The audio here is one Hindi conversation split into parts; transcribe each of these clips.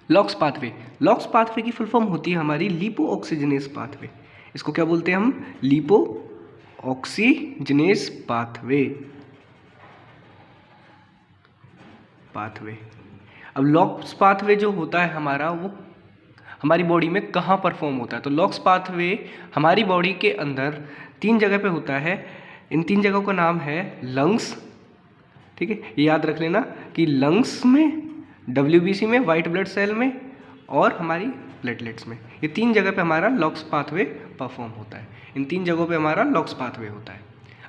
लॉक्स पाथवे, लॉक्स पाथवे की फुल फॉर्म होती है हमारी लिपो ऑक्सीजनेस पाथवे। इसको क्या बोलते हैं हम? Lipo oxygenase pathway. अब लॉक्स पाथवे जो होता है हमारा, वो हमारी बॉडी में कहाँ परफॉर्म होता है? तो लॉक्स पाथवे हमारी बॉडी के अंदर 3 जगह पे होता है। इन 3 जगहों का नाम है लंग्स, ठीक है, ये याद रख लेना कि लंग्स में, WBC में, वाइट ब्लड सेल में और हमारी प्लेटलेट्स में, ये 3 जगह पे हमारा लॉक्स पाथवे परफॉर्म होता है। इन 3 जगहों पे हमारा लॉक्स पाथवे होता है।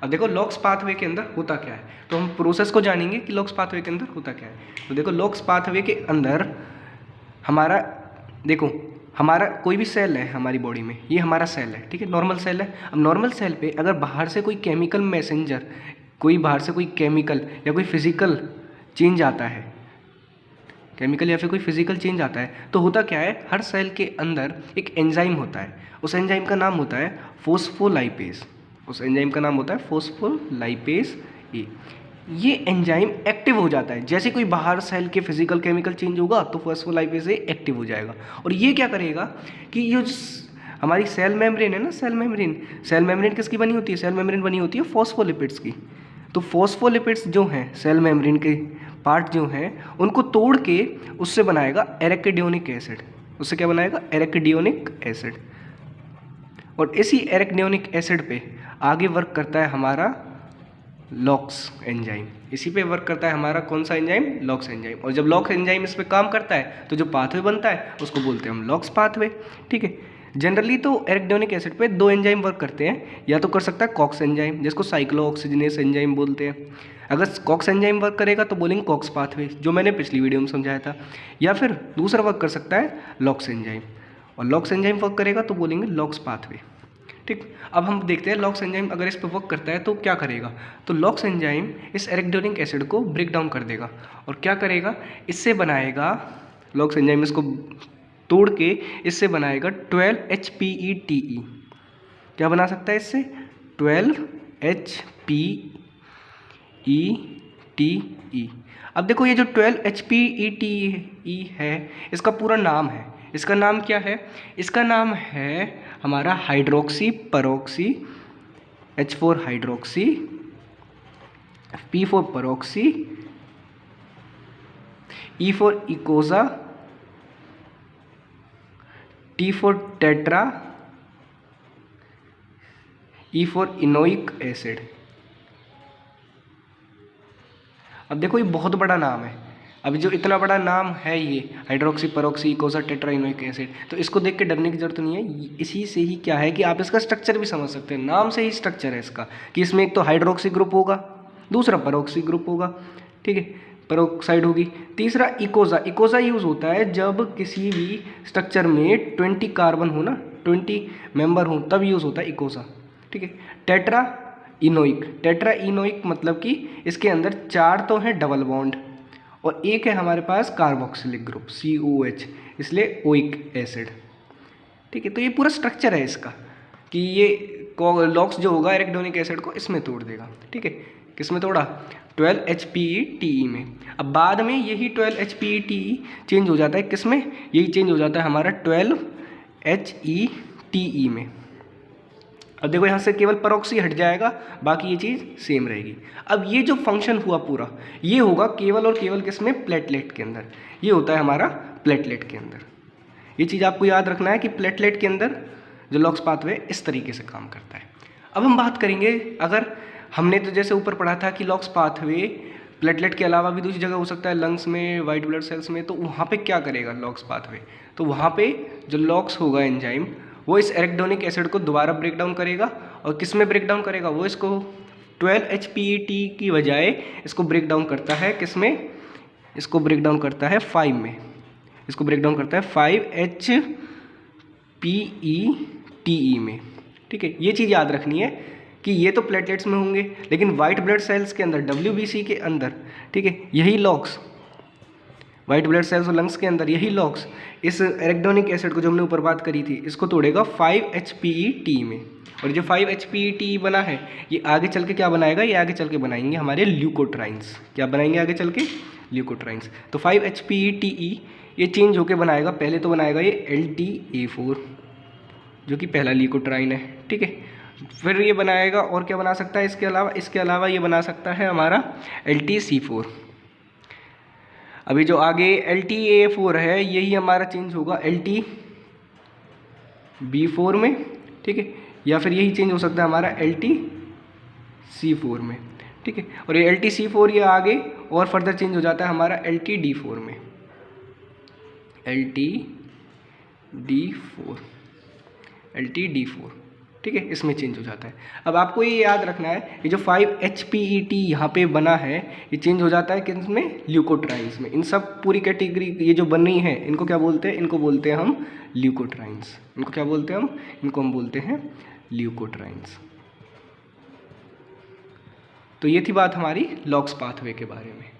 अब देखो लॉक्स पाथवे के अंदर होता क्या है, तो हम प्रोसेस को जानेंगे कि लॉक्स पाथवे के अंदर होता क्या है। तो देखो लॉक्स पाथवे के अंदर हमारा, देखो हमारा कोई भी सेल है हमारी बॉडी में, ये हमारा सेल है, ठीक है, नॉर्मल सेल है। अब नॉर्मल सेल पे अगर बाहर से कोई केमिकल मैसेंजर, कोई बाहर से कोई केमिकल या कोई फिजिकल चेंज आता है, केमिकल या फिर कोई फिजिकल चेंज आता है, तो होता क्या है, हर सेल के अंदर एक एंजाइम होता है। उस एंजाइम का नाम होता है फोस्फोलाइपेज। उस एंजाइम का नाम होता है फोस्फोलाइपेज ए। ये एंजाइम एक्टिव हो जाता है जैसे कोई बाहर सेल के फिजिकल केमिकल चेंज होगा तो फोस्फोलाइपेज ए एक्टिव हो जाएगा। और ये क्या करेगा कि ये हमारी सेल मेम्ब्रेन है ना, सेल मेम्ब्रेन किसकी बनी होती है? सेल मेम्ब्रेन बनी होती है फॉस्फोलिपिड्स की। तो फॉस्फोलिपिड्स जो हैं सेल मेम्ब्रेन के पार्ट जो हैं, उनको तोड़ के उससे बनाएगा एराकिडोनिक एसिड। उससे क्या बनाएगा? Arachidonic acid. और इसी एराकिडोनिक एसिड पे आगे वर्क करता है हमारा लॉक्स एंजाइम। इसी पे वर्क करता है हमारा कौन सा एंजाइम? Locks enzyme. और जब लॉक्स एंजाइम इस पे काम करता है तो जो पाथवे बनता है उसको बोलते हैं हम लॉक्स पाथवे, ठीक है। जनरली तो एराकिडोनिक एसिड पे 2 एंजाइम वर्क करते हैं, या तो कर सकता है कॉक्स एंजाइम जिसको साइक्लोऑक्सीजनेस एंजाइम बोलते हैं। अगर कॉक्स एंजाइम वर्क करेगा तो बोलेंगे कॉक्स पाथवे, जो मैंने पिछली वीडियो में समझाया था। या फिर दूसरा वर्क कर सकता है लॉक्स एंजाइम, और लॉक्स एंजाइम वर्क करेगा तो बोलेंगे लॉक्स पाथवे, ठीक। अब हम देखते हैं लॉक्स एंजाइम अगर इस पर वर्क करता है तो क्या करेगा। तो लॉक्स एंजाइम इस एराकिडोनिक एसिड को ब्रेक डाउन कर देगा और क्या करेगा, इससे बनाएगा, लॉक्स एंजाइम इसको तोड़ के इससे बनाएगा 12-HPETE। क्या बना सकता है इससे? 12-HPETE। अब देखो ये जो 12-HPETE है, इसका पूरा नाम है, इसका नाम क्या है? इसका नाम है हमारा hydroxy peroxy, H4 hydroxy, P4 peroxy, E4 eicosa, T4 tetra, E4 enoic acid. अब देखो ये बहुत बड़ा नाम है। अभी जो इतना बड़ा नाम है ये हाइड्रोक्सी परोक्सी इकोजा टेट्रा इनोइक एसिड, तो इसको देख के डरने की जरूरत नहीं है। इसी से ही क्या है कि आप इसका स्ट्रक्चर भी समझ सकते हैं, नाम से ही स्ट्रक्चर है इसका कि इसमें एक तो हाइड्रोक्सी ग्रुप होगा, दूसरा परोक्सी ग्रुप होगा, ठीक है, परोक्साइड होगी, तीसरा इकोजा। इकोजा यूज होता है जब किसी भी स्ट्रक्चर में 20 कार्बन हो ना, 20 मेंबर हो, तब यूज होता है इकोजा, ठीक है। टेट्रा इनोइक मतलब कि इसके अंदर 4 तो हैं डबल बॉन्ड और एक है हमारे पास कार्बोक्सिलिक ग्रुप COH, इसलिए ओइक एसिड, ठीक है। तो ये पूरा स्ट्रक्चर है इसका कि ये लॉक्स जो होगा एराकिडोनिक एसिड को इसमें तोड़ देगा, ठीक है। किसमें तोड़ा? 12-HPETE में। अब बाद में यही 12-HPETE चेंज हो जाता है किसमें? यही चेंज हो जाता है हमारा 12-HETE में। अब देखो यहाँ से केवल परोक्सी हट जाएगा, बाकी ये चीज़ सेम रहेगी। अब ये जो फंक्शन हुआ पूरा, ये होगा केवल और केवल किसमें? प्लेटलेट के अंदर। ये होता है हमारा प्लेटलेट के अंदर। ये चीज़ आपको याद रखना है कि प्लेटलेट के अंदर जो लॉक्स पाथवे इस तरीके से काम करता है। अब हम बात करेंगे, अगर हमने तो जैसे ऊपर पढ़ा था कि लॉक्स पाथवे प्लेटलेट के अलावा भी दूसरी जगह हो सकता है, लंग्स में, वाइट ब्लड सेल्स में, तो वहाँ पे क्या करेगा लॉक्स पाथवे? तो वहाँ पे जो लॉक्स होगा एंजाइम, वो इस एराकिडोनिक एसिड को दोबारा ब्रेक डाउन करेगा। और किस में ब्रेक डाउन करेगा? वो इसको 12-HPETE की बजाय इसको ब्रेक डाउन करता है किस में? इसको ब्रेक डाउन करता है 5 में। इसको ब्रेक डाउन करता है 5-HPETE में, ठीक है। ये चीज़ याद रखनी है कि ये तो प्लेटलेट्स में होंगे, लेकिन वाइट ब्लड सेल्स के अंदर, WBC के अंदर, ठीक है, यही लॉक्स, वाइट ब्लड सेल्स और लंग्स के अंदर यही लॉक्स इस एराकिडोनिक एसिड को जो हमने ऊपर बात करी थी, इसको तोड़ेगा 5-HPETE में। और जो 5-HPETE बना है, ये आगे चल के क्या बनाएगा? ये आगे चल के बनाएंगे हमारे ल्यूकोट्राइन्स। क्या बनाएंगे आगे चल के? ल्यूकोट्राइन्स। तो 5-HPE-TE ये चेंज होके बनाएगा, पहले तो बनाएगा ये LTA4 जो कि पहला ल्यूकोट्राइन है, ठीक है। फिर ये बनाएगा और क्या बना सकता है इसके अलावा ये बना सकता है हमारा LTC4। अभी जो आगे LTA4 है यही हमारा चेंज होगा LTB4 में, ठीक है, या फिर यही चेंज हो सकता है हमारा LTC4 में, ठीक है। और ये LTC4 ये आगे और फर्दर चेंज हो जाता है हमारा LTD4 में, LTD4, ठीक है, इसमें चेंज हो जाता है। अब आपको ये याद रखना है ये जो 5-HPE-T यहाँ पे बना है ये चेंज हो जाता है किस में, ल्यूकोट्राइन्स में। इन सब पूरी कैटेगरी ये जो बनी है इनको क्या बोलते हैं, इनको बोलते हैं हम ल्यूकोट्राइन्स। इनको क्या बोलते हैं हम, इनको हम बोलते हैं ल्यूकोट्राइन्स। तो ये थी बात हमारी लॉक्स पाथवे के बारे में।